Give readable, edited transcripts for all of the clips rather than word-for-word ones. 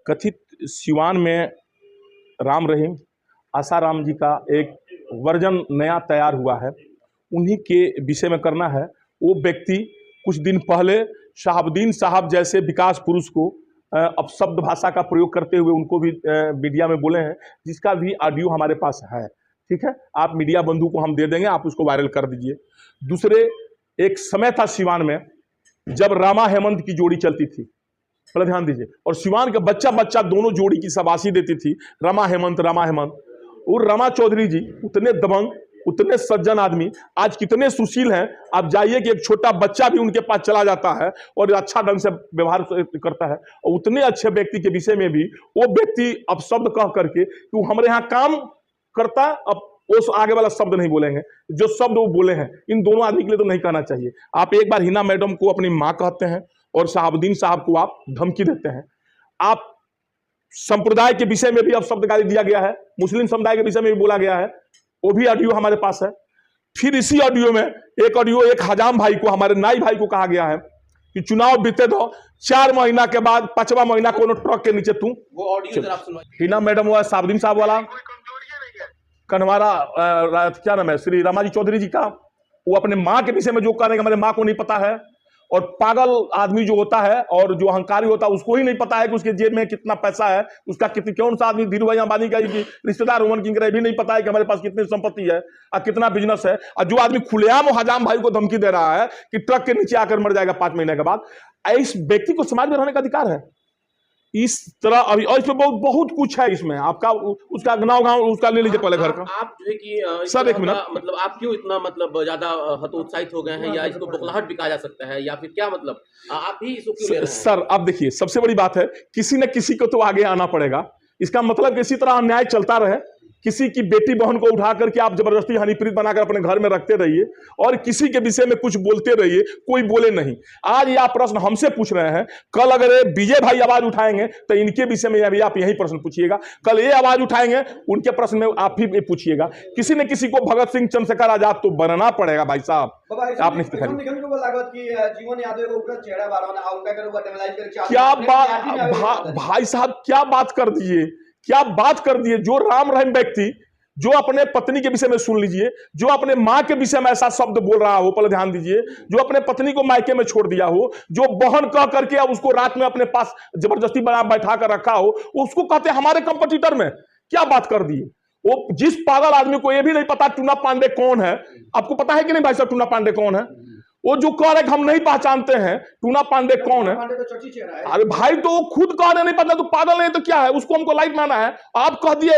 कथित सिवान में राम रहीम आसाराम जी का एक वर्जन नया तैयार हुआ है, उन्हीं के विषय में करना है। वो व्यक्ति कुछ दिन पहले शहाबुद्दीन साहब जैसे विकास पुरुष को अपशब्द भाषा का प्रयोग करते हुए उनको भी मीडिया में बोले हैं, जिसका भी ऑडियो हमारे पास है। ठीक है, आप मीडिया बंधु को हम दे देंगे, आप उसको वायरल कर दीजिए। दूसरे, एक समय था सिवान में जब रामा हेमंत की जोड़ी चलती थी, पहले ध्यान दीजिए, और सिवान के बच्चा बच्चा दोनों जोड़ी की शाबाशी देती थी, रमा हेमंत रमा हेमंत। और रमा चौधरी जी उतने दबंग, उतने सज्जन आदमी, आज कितने सुशील हैं। आप जाइए कि एक छोटा बच्चा भी उनके पास चला जाता है और अच्छा ढंग से व्यवहार करता है। और उतने अच्छे व्यक्ति के विषय में भी वो व्यक्ति अपशब्द कह करके कि वो हमारे यहाँ काम करता, अब उस आगे वाला शब्द नहीं बोलेंगे, जो शब्द वो बोले हैं इन दोनों आदमी के लिए तो नहीं कहना चाहिए। आप एक बार हिना मैडम को अपनी माँ कहते हैं और शहाबुद्दीन साहब को आप धमकी देते हैं। आप संप्रदाय के विषय में भी अब शब्द गाली दिया गया है, मुस्लिम समुदाय के विषय में भी बोला गया है, वो भी ऑडियो हमारे पास है। फिर इसी ऑडियो में एक ऑडियो एक हजाम भाई को, हमारे नाई भाई को कहा गया है कि चुनाव बीते दो, 4 महीना के बाद 5वां महीना कोनो ट्रक के नीचे तू। वो ऑडियो हिना मैडम हुआ, शहाबुद्दीन साहब वाला, कन्हवारा क्या नाम है, श्री रामाजी चौधरी जी का, वो अपने माँ के विषय में जो कह रहे हैं हमारे माँ को नहीं पता है। और पागल आदमी जो होता है और जो अहंकारी होता है उसको ही नहीं पता है कि उसके जेब में कितना पैसा है, उसका कितनी, कौन सा आदमी धीरू भाई अंबानी का रिश्तेदार रोमन किंग भी नहीं पता है कि हमारे पास कितनी संपत्ति है और कितना बिजनेस है। और जो आदमी खुलेआम हजाम भाई को धमकी दे रहा है कि ट्रक के नीचे आकर मर जाएगा 5 महीने के बाद, इस व्यक्ति को समाज में रहने का अधिकार है। इस तरह अभी और इसमें बहुत बहुत कुछ है इसमें, आपका उसका गाँव उसका ले लीजिए पहले घर का। आप जो है कि सर एक मिनट, मतलब आप क्यों इतना मतलब ज्यादा हतोत्साहित हो गए हैं, या इसको बौखलाहट भी कहा जा सकता है, या फिर क्या मतलब आप ही इसको क्यों ले रहे हैं? सर अब देखिए, सबसे बड़ी बात है किसी न किसी को तो आगे आना पड़ेगा। इसका मतलब इसी तरह अन्याय चलता रहे, किसी की बेटी बहन को उठा करके आप जबरदस्ती हनीप्रीत बनाकर अपने घर में रखते रहिए और किसी के विषय में कुछ बोलते रहिए, कोई बोले नहीं। आज ये आप प्रश्न हमसे पूछ रहे हैं, कल अगर विजय भाई आवाज उठाएंगे तो इनके विषय में अभी आप यही प्रश्न पूछिएगा, कल ये आवाज उठाएंगे उनके प्रश्न में आप ही पूछिएगा। किसी न किसी को भगत सिंह चंद्रशेखर आजाद तो बनना पड़ेगा भाई साहब। आप नहीं क्या बात भाई साहब, क्या बात कर दिए, क्या बात कर दिए। जो राम रहीम व्यक्ति जो अपने पत्नी के विषय में सुन लीजिए, जो अपने मां के विषय में ऐसा शब्द बोल रहा हो, पहले ध्यान दीजिए, जो अपने पत्नी को मायके में छोड़ दिया हो, जो बहन कह करके उसको रात में अपने पास जबरदस्ती बना बैठा कर रखा हो, उसको कहते हमारे कंपटीटर में। क्या बात कर दिए। वो जिस पागल आदमी को यह भी नहीं पता टूना पांडे कौन है, आपको पता है कि नहीं भाई साहब टूना पांडे कौन है? वो जो कह रहे हम नहीं पहचानते हैं टूना पांडे कौन है। अरे भाई तो वो खुद कह रहे नहीं पता, तो पागल नहीं तो क्या है, उसको हमको लाइट माना है। आप कह दिए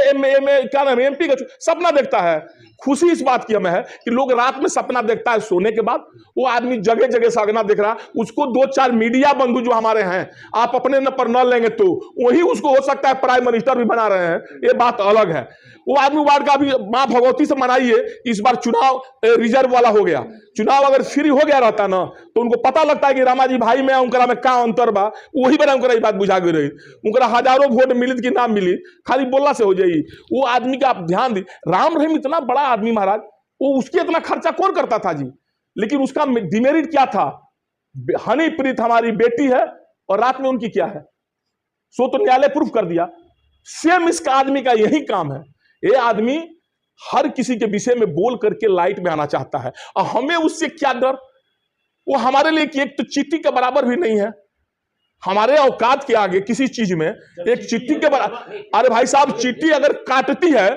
क्या नाम है, एमपी का सपना देखता है। खुशी इस बात की हमें है कि लोग रात में सपना देखता है सोने के बाद, वो आदमी जगह जगह सपना देख रहा। उसको 2-4 मीडिया बंधु जो हमारे हैं, आप अपने न पर न लेंगे तो वही उसको हो सकता है प्राइम मिनिस्टर भी बना रहे हैं, ये बात अलग है। वो आदमी वार्ड का भी मां भगवती से मनाइए, इस बार चुनाव रिजर्व वाला हो गया। चुनाव अगर फ्री हो गया रहता ना तो उनको पता लगता है कि रामाजी भाई में उनकरा में का अंतर बा, वही बार उनकरा बात बुझा गई रही। उनकरा हजारों वोट मिली कि ना मिली, खाली बोलना से हो जाई। वो आदमी का आप ध्यान दी, राम रहीम इतना बड़ा आदमी महाराज, वो उसके इतना खर्चा कौन करता था जी, लेकिन उसका डिमेरिट क्या था? हनीप्रीत हमारी बेटी है और रात में उनकी क्या है, सो तो न्यायालय प्रूफ कर दिया। सेम इसका आदमी का यही काम है। ये आदमी हर किसी के विषय में बोल करके लाइट में आना चाहता है, और हमें उससे क्या डर। वो हमारे लिए एक तो चींटी के बराबर भी नहीं है, हमारे औकात के आगे किसी चीज में एक चींटी के बराबर। अरे भाई साहब, चींटी अगर काटती है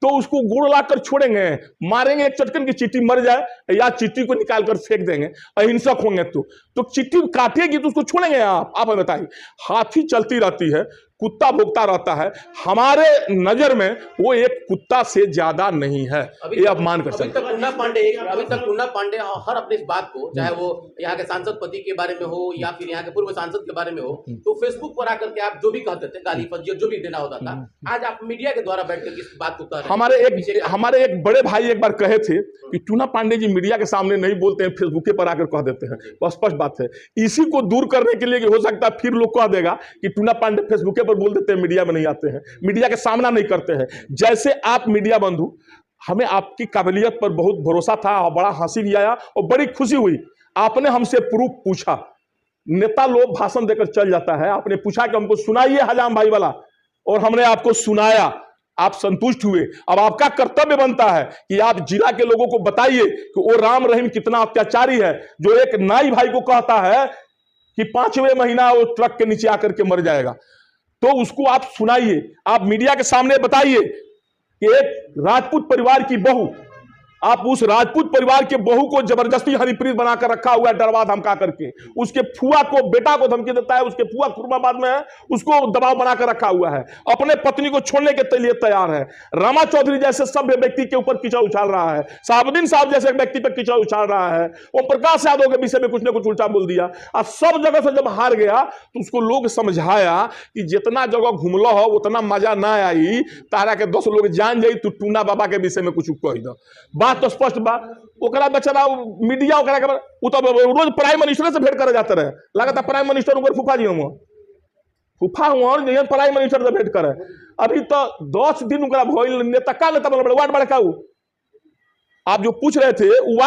तो उसको गुड़ लाकर छोड़ेंगे, मारेंगे एक चटकन की चींटी मर जाए, या चींटी को निकाल कर फेंक देंगे, अहिंसक होंगे तो चींटी काटेगी तो उसको छोड़ेंगे आप बताइए। हाथी चलती रहती है, कुत्ता भोगता रहता है, हमारे नजर में वो एक कुत्ता से ज्यादा नहीं है, ये आप मान कर सकते। अभी तक टूना पांडे हर अपनी इस बात को, चाहे वो यहाँ के सांसद पति के बारे में हो या फिर यहाँ के पूर्व सांसद के बारे में हो, तो फेसबुक पर आकर के आप जो भी कहते थे, गाली फजीयत जो भी देना होता था, आज आप मीडिया के द्वारा बैठकर इस बात को कह रहे हैं। हमारे एक बड़े भाई एक बार कहे थे कि टूना पांडे जी मीडिया के सामने नहीं बोलते हैं, फेसबुक पर आकर कह देते हैं। स्पष्ट बात है, इसी को दूर करने के लिए हो सकता है फिर लोग कह देगा कि टूना पांडे फेसबुक पर बोल देते हैं, मीडिया में नहीं आते हैं, मीडिया के सामना नहीं करते हैं। जैसे आप मीडिया बंधु, हमें आपकी काबिलियत पर बहुत भरोसा था और बड़ा हंसी भी आया और बड़ी खुशी हुई। आपने हमसे प्रूफ पूछा नेता लोग भाषण देकर चल जाता है। आपने पूछा कि हमको सुनाइए हजाम भाई वाला, और हमने आपको सुनाया, आप संतुष्ट हुए। अब आपका कर्तव्य बनता है कि आप जिला के लोगों को बताइए कि वो राम रहीम कितना अत्याचारी है, जो एक नाई भाई को कहता है कि 5वें महीना वो ट्रक के नीचे आकर के मर जाएगा। तो उसको आप सुनाइए, आप मीडिया के सामने बताइए कि एक राजपूत परिवार की बहू, आप उस राजपूत परिवार के बहू को जबरदस्ती हनीप्रीत बनाकर रखा हुआ है, डरवा धमका करके। उसके फुआ को, बेटा को धमकी देता है, उसके फुआ खुरमाबाद में है, उसको दबाव बनाकर रखा हुआ है, अपने पत्नी को छोड़ने के लिए तैयार है। रामा चौधरी जैसे सभ्य व्यक्ति के ऊपर कीचड़ उछाल रहा है, साहबुद्दीन साहब जैसे व्यक्ति पर कीचड़ उछाल रहा है, ओम प्रकाश यादव के विषय में कुछ ना कुछ उल्टा बोल दिया। और सब जगह से जब हार गया तो उसको लोग समझाया कि जितना जगह घूमलो हो उतना मजा ना आई, तारा के 10 लोग जान जाई, तू टूना बाबा के विषय में कुछ कह दो। बात तो स्पष्ट बा। ओकरा बेचारा मीडिया ओकरा के वो तो रोज प्राइम मिनिस्टर से भेंट करे जाते रहे, लगातार प्राइम मिनिस्टर ऊपर फूफा जी हम फूफा हुआ प्राइम मिनिस्टर से भेंट करे। अभी तो 10 दिन ओकरा भइल, नेता का नेता बनल, वार्ड बड़का। आप जो पूछ रहे थे वो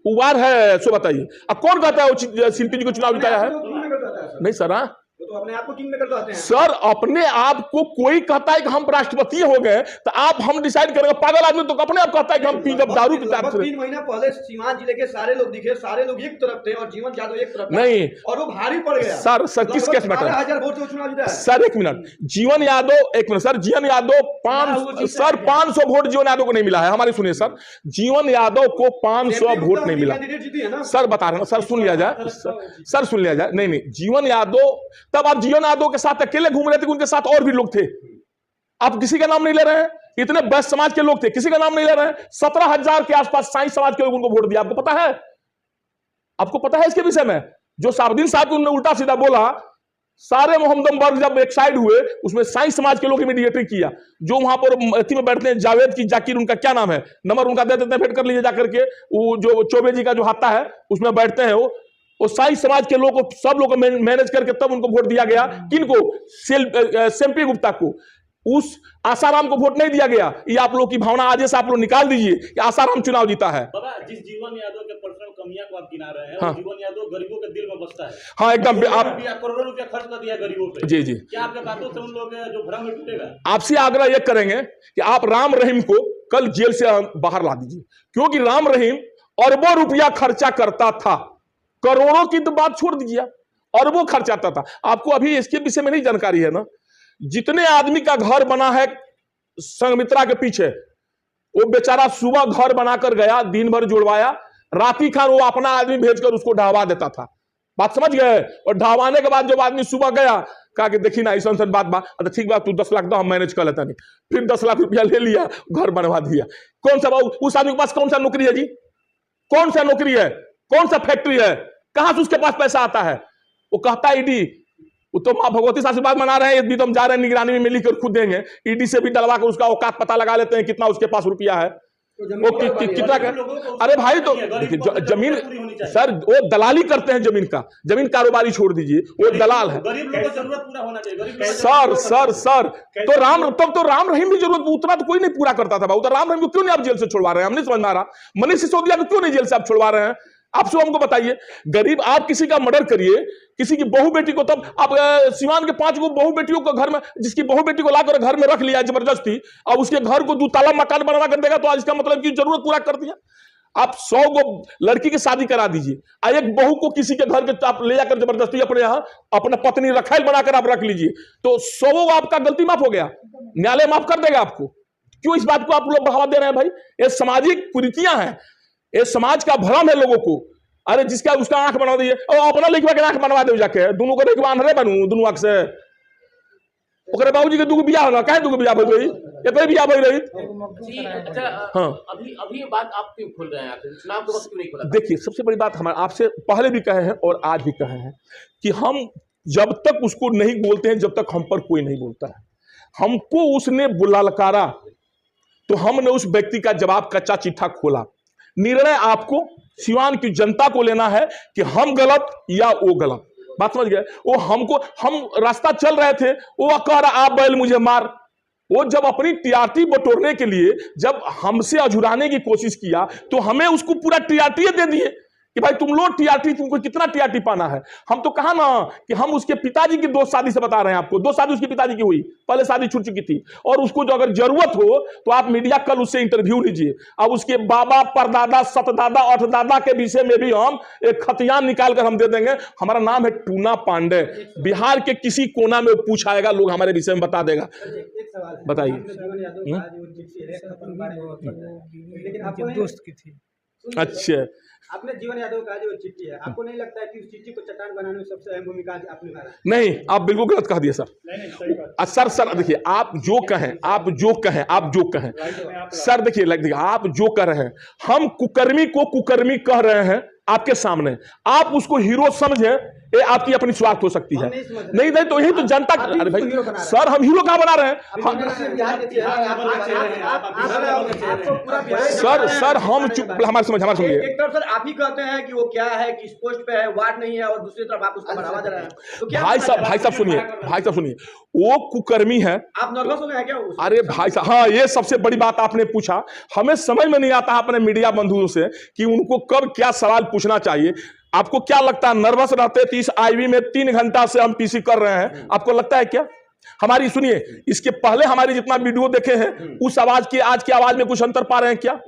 वार्ड है, सो बताइए अब कौन कहता है वो शिल्पी जी को चुनाव जिताया है? नहीं सर, हाँ तो अपने आप को किंग मेकर कहते हैं सर। अपने आप को कोई कहता है कि हम राष्ट्रपति हो गए, तो आप हम डिसाइड करेंगे। पागल आदमी तो अपने आप कहता है कि हम पी जब दारू की तरफ से। 3 महीना पहले सीमांत जिले के सारे लोग दिखे, सारे लोग एक तरफ थे और जीवन यादव एक तरफ नहीं, और वो भारी पड़ गया। सर किस केस में 12,000 वोट से चुनाव जीता है सर। एक मिनट, जीवन यादव, एक मिनट सर, जीवन यादव 500 वोट जीवन यादव को नहीं मिला है। हमारी सुनिए सर, जीवन यादव को 500 वोट नहीं मिला सर, बता रहे हैं सर, सुन लिया जाए सर, सुन लिया जाए। नहीं, जीवन यादव, तब आप जीवन यादव के साथ अकेले घूम रहे थे, उनके साथ और भी लोग थे, आप किसी का नाम नहीं ले रहे हैं। इतने वैश्य समाज के लोग थे, किसी का नाम नहीं ले रहे हैं। 17,000 के आसपास साईं समाज के लोगों को वोट दिया। आपको पता है, आपको पता है इसके विषय में? जो साहबुद्दीन साहब को उन्होंने उल्टा सीधा बोला, सारे मोहम्मदम वर्ग जब एक साइड हुए, उसमें साईं समाज के लोग मीडिएटर किया। जो वहां पर अथी में बैठते हैं, जावेद की जाकिर, उनका क्या नाम है, नंबर उनका दे देते हैं, भेंट कर लीजिए जाकर के। वो जो चौबे जी का जो हाथा है उसमें बैठते हैं, वो साई समाज के लोगों को, सब लोगों को मैनेज करके तब उनको वोट दिया गया। किनको? सेम्पी गुप्ता को। उस आसाराम को वोट नहीं दिया गया। ये आप लोग की भावना आज से आप लोग निकाल दीजिए कि आसाराम चुनाव जीता है। बाबा, जिस जीवन यादव के पर्सनल कमियां को आप गिना रहे हैं, हाँ। जीवन यादव गरीबों के दिल में बसता है। हाँ एकदम, आप करोड़ों रुपया खर्च कर दिया गरीबों पे। जी जी, क्या आपके बातों से उन लोग जो भ्रम में टूटेगा? आपसे आग्रह यह करेंगे कि आप राम रहीम को कल जेल से बाहर ला दीजिए, क्योंकि राम रहीम अरबों रुपया खर्चा करता था। करोड़ों की तो बात छोड़ दीजिए, अरबों खर्चा था। आपको अभी इसके विषय में नहीं जानकारी है ना? जितने आदमी का घर बना है संघमित्रा के पीछे, वो बेचारा सुबह घर बनाकर गया, दिन भर जुड़वाया, राती खान वो अपना आदमी भेजकर उसको ढहवा देता था। बात समझ गए? और ढहवाने के बाद जब आदमी सुबह गया, कहा कि देखी ना ऐसा बात बा, अच्छा ठीक बात, तू 10 लाख दो, हम मैनेज कर लेता। नहीं, फिर 10 लाख रुपया ले लिया, घर बनवा दिया। कौन सा उस आदमी के पास कौन सा नौकरी है जी? कौन सा नौकरी है? कौन सा फैक्ट्री है? कहां से उसके पास पैसा आता है? वो कहता है ईडी, वो तो मां भगवती से आशीर्वाद मना रहे हैं, यदि तो हम जा रहे हैं निगरानी में मिलकर खुद देंगे, ईडी से भी डलवा कर उसका औकात पता लगा लेते हैं कितना उसके पास रुपया है, वो कितना कर। अरे भाई, तो देखिए जमीन सर, वो दलाली करते हैं जमीन का, जमीन कारोबारी छोड़ दीजिए, वो दलाल है। गरीब लोगों को जरूरत पूरा होना चाहिए। सर तो राम रहीम भी जरूरत उतना तो कोई नहीं पूरा करता था। तो राम रहीम को क्यों नहीं आप जेल से छुड़वा रहे हैं? हम नहीं समझ में आ रहा। मनीष सिसोदिया को क्यों नहीं जेल से आप छुड़वा रहे हैं? आप सब हमको बताइए। गरीब, आप किसी का मर्डर करिए, किसी की बहू बेटी को, तब आप सिवान के 5 गो बहू बेटियों को घर में, जिसकी बहू बेटी को लाकर घर में रख लिया जबरदस्ती, अब उसके घर को 2 ताला मकान बनवा कर देगा, तो आज इसका मतलब कि जरूरत पूरा कर दिया। आप 100 गो लड़की की शादी करा दीजिए, एक बहू को किसी के घर के आप ले जाकर जबरदस्ती अपने यहाँ अपना पत्नी रखाइल बनाकर आप रख लीजिए, तो 100 आपका गलती माफ हो गया, न्यायालय माफ कर देगा आपको। क्यों इस बात को आप लोग बढ़ावा दे रहे हैं भाई? ये सामाजिक कुरीतियां हैं, ये समाज का भ्रम है लोगों को। अरे जिसका उसका आंख बनवा दीजिए, और अपना लिखवा के आंख बनवा दे जाके, दोनों को देखवा अंधरे बनू, दोनों आंख से। ओकरे बाबूजी के 2 बियाह होना, काहे 2 बियाह भइल रही? एक बियाह भइल रही। जी, अच्छा, हाँ, अभी ये बात आप क्यों खोल रहे हैं? चुनाव के वक्त क्यों नहीं खोला? देखिए, सबसे बड़ी बात हमारे आपसे पहले भी कहे हैं और आज भी कहे हैं कि हम जब तक उसको नहीं बोलते हैं, जब तक हम पर कोई नहीं बोलता है। हमको उसने बुलालकारा, तो हमने उस व्यक्ति का जवाब कच्चा चिट्ठा खोला। निर्णय आपको, सिवान की जनता को लेना है कि हम गलत या वो गलत। बात समझ गए? वो हमको, हम रास्ता चल रहे थे, वो कह रहा आप बैल मुझे मार। वो जब अपनी टीआरपी बटोरने के लिए जब हमसे अझुराने की कोशिश किया, तो हमें उसको पूरा टीआरपी दे दिए कि भाई तुम लो टीआरटी, तुमको कितना टीआरटी पाना है। हम तो कहा ना कि हम उसके पिताजी की 2 शादी से बता रहे हैं आपको, 2 शादी उसके पिताजी की हुई, पहले शादी छूट चुकी थी, और उसको जो अगर जरूरत हो तो आप मीडिया कल उससे इंटरव्यू लीजिए। अब उसके बाबा, परदादा, सतदादा, अठदादा के विषय में भी हम एक खतियान निकाल कर हम दे देंगे। हमारा नाम है टूना पांडे, बिहार के किसी कोना में पूछा आएगा, लोग हमारे विषय में बता देगा। एक सवाल बताइए। लेकिन आपको दोस्त की थी। अच्छा, आपने जीवन यादव का जो चिट्ठी है, आपको नहीं लगता है कि उस चिट्ठी को चट्टान बनाने में सबसे अहम भूमिका आपने निभाई? नहीं, आप बिल्कुल गलत कह दिए सर। सर देखिए, आप जो कहें, आप जो कहें सर, देखिए आप जो कर रहे हैं, हम कुकर्मी को कुकर्मी कह रहे हैं आपके सामने, आप उसको हीरो समझे, ये आपकी अपनी स्वार्थ हो सकती है। नहीं तो यही तो जनता। अरे भाई सर, हम हीरो कहाँ बना रहे हैं? सर हम चुप, हमारे सुनिए। एक तरफ सर आप ही कहते हैं कि वो क्या है कि इस पोस्ट पे है, वार्ड नहीं है, और दूसरी तरफ आप उसको बढ़ावा दे रहे हैं। तो क्या भाई साहब सुनिए, वो कुकर्मी है। आप नर्वस हो गए हैं क्या? अरे भाई साहब, हाँ, ये सबसे बड़ी बात आपने पूछा। हमें समझ में नहीं आता अपने मीडिया बंधुओं से कि उनको कब क्या सवाल पूछना चाहिए। आपको क्या लगता है नर्वस रहते 30 आईवी में 3 घंटा से हम पीसी कर रहे हैं, आपको लगता है क्या? हमारी सुनिए, इसके पहले हमारी जितना वीडियो देखे हैं, उस आवाज की आज की आवाज में कुछ अंतर पा रहे हैं क्या?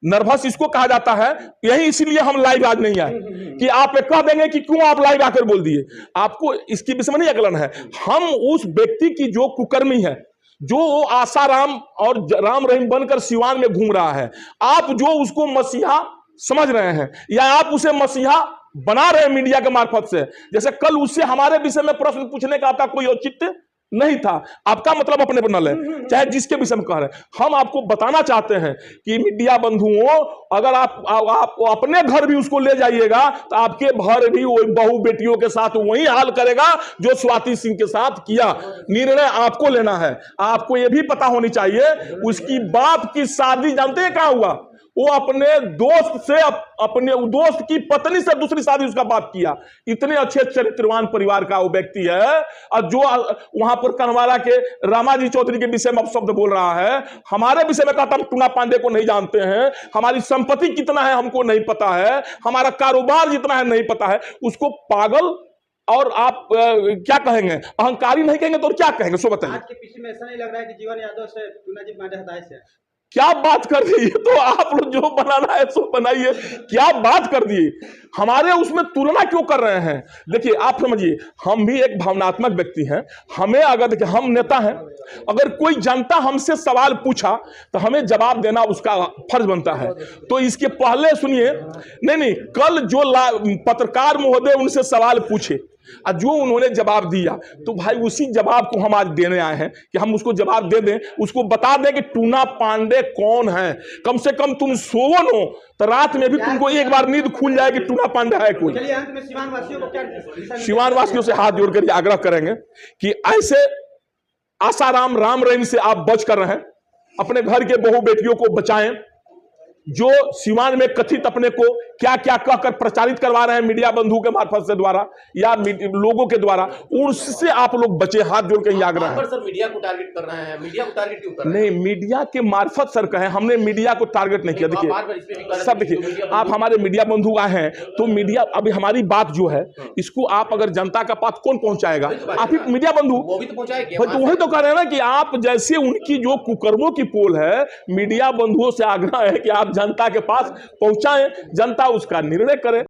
नर्वस इसको कहा जाता है। यही इसीलिए हम लाइव आज नहीं आए कि आप कह देंगे कि क्यों आप लाइव आकर बोल दिए। आपको इसकी विषय में नहीं अकलन है। हम उस व्यक्ति की जो कुकर्मी है, जो आसाराम और राम रहीम बनकर सिवान में घूम रहा है, आप जो उसको मसीहा समझ रहे हैं या आप उसे मसीहा बना रहे हैं मीडिया के मार्फत से, जैसे कल उससे हमारे विषय में प्रश्न पूछने का आपका कोई औचित्य नहीं था। आपका मतलब अपने पर न ले, चाहे जिसके विषय में कह रहे हैं। हम आपको बताना चाहते हैं कि मीडिया बंधुओं, अगर आप अपने घर भी उसको ले जाइएगा तो आपके घर भी वो बहू बेटियों के साथ वही हाल करेगा जो स्वाति सिंह के साथ किया। निर्णय आपको लेना है। आपको यह भी पता होनी चाहिए, उसकी बाप की शादी जानते हैं कहां हुआ? वो अपने दोस्त से, अपने दोस्त की पत्नी से दूसरी शादी उसका बाप किया। इतने अच्छे चरित्रवान परिवार का वो व्यक्ति है, और जो वहां पर कनवाला के रामाजी चौधरी के विषय में शब्द बोल रहा है, हमारे विषय में कहता है टूना पांडे को नहीं जानते हैं, हमारी संपत्ति कितना है हमको नहीं पता है, हमारा कारोबार जितना है नहीं पता है। उसको पागल और आप क्या कहेंगे, अहंकारी नहीं कहेंगे तो और क्या कहेंगे? सो बताइए। आज के पीछे में ऐसा नहीं लग रहा है कि जीवन यादव से टूना जी पांडे हताश है? क्या बात कर दी? तो आप लोग जो बनाना है सो बनाइए। क्या बात कर दिए? हमारे उसमें तुलना क्यों कर रहे हैं? देखिए आप समझिए, हम भी एक भावनात्मक व्यक्ति हैं। हमें अगर देखिए, हम नेता हैं, अगर कोई जनता हमसे सवाल पूछा तो हमें जवाब देना उसका फर्ज बनता है। तो इसके पहले सुनिए, नहीं, कल जो पत्रकार महोदय उनसे सवाल पूछे और जो उन्होंने जवाब दिया, तो भाई उसी जवाब को हम आज देने आए हैं कि हम उसको जवाब दे दें, उसको बता दें कि टूना पांडे कौन है। कम से कम तुम सोवो नो तो रात में भी तुमको एक बार नींद खुल जाए कि टूना पांडे है कोई। चलिए अंत में सीवान वासियों को क्या, सीवान वासियों से हाथ जोड़कर आग्रह करेंगे कि ऐसे आसाराम राम रहीम से आप बच कर रहें, अपने घर के बहू बेटियों को बचाएं। जो सिवान में कथित अपने को क्या क्या कहकर प्रचारित करवा रहे हैं मीडिया बंधु के मार्फत से द्वारा या लोगों के द्वारा, उनसे आप लोग बचे। हाथ जोड़ के आग्रह है। सर मीडिया को टारगेट कर रहे हैं, मीडिया को टारगेट क्यों कर रहे हैं? नहीं, मीडिया के मार्फत सर कहें, हमने मीडिया को टारगेट नहीं किया। देखिए सब, देखिए आप हमारे मीडिया बंधु आए हैं तो मीडिया, अभी हमारी बात जो है इसको आप अगर जनता का पास कौन पहुंचाएगा? आप ही मीडिया बंधु। वो भी तो पहुंचाएंगे। तो वही तो कह रहे हैं ना कि आप जैसे उनकी जो कुकर्मों की पोल है, मीडिया बंधुओं से आग्रह है कि आप जनता के पास पहुंचाएं, जनता उसका निर्णय करे।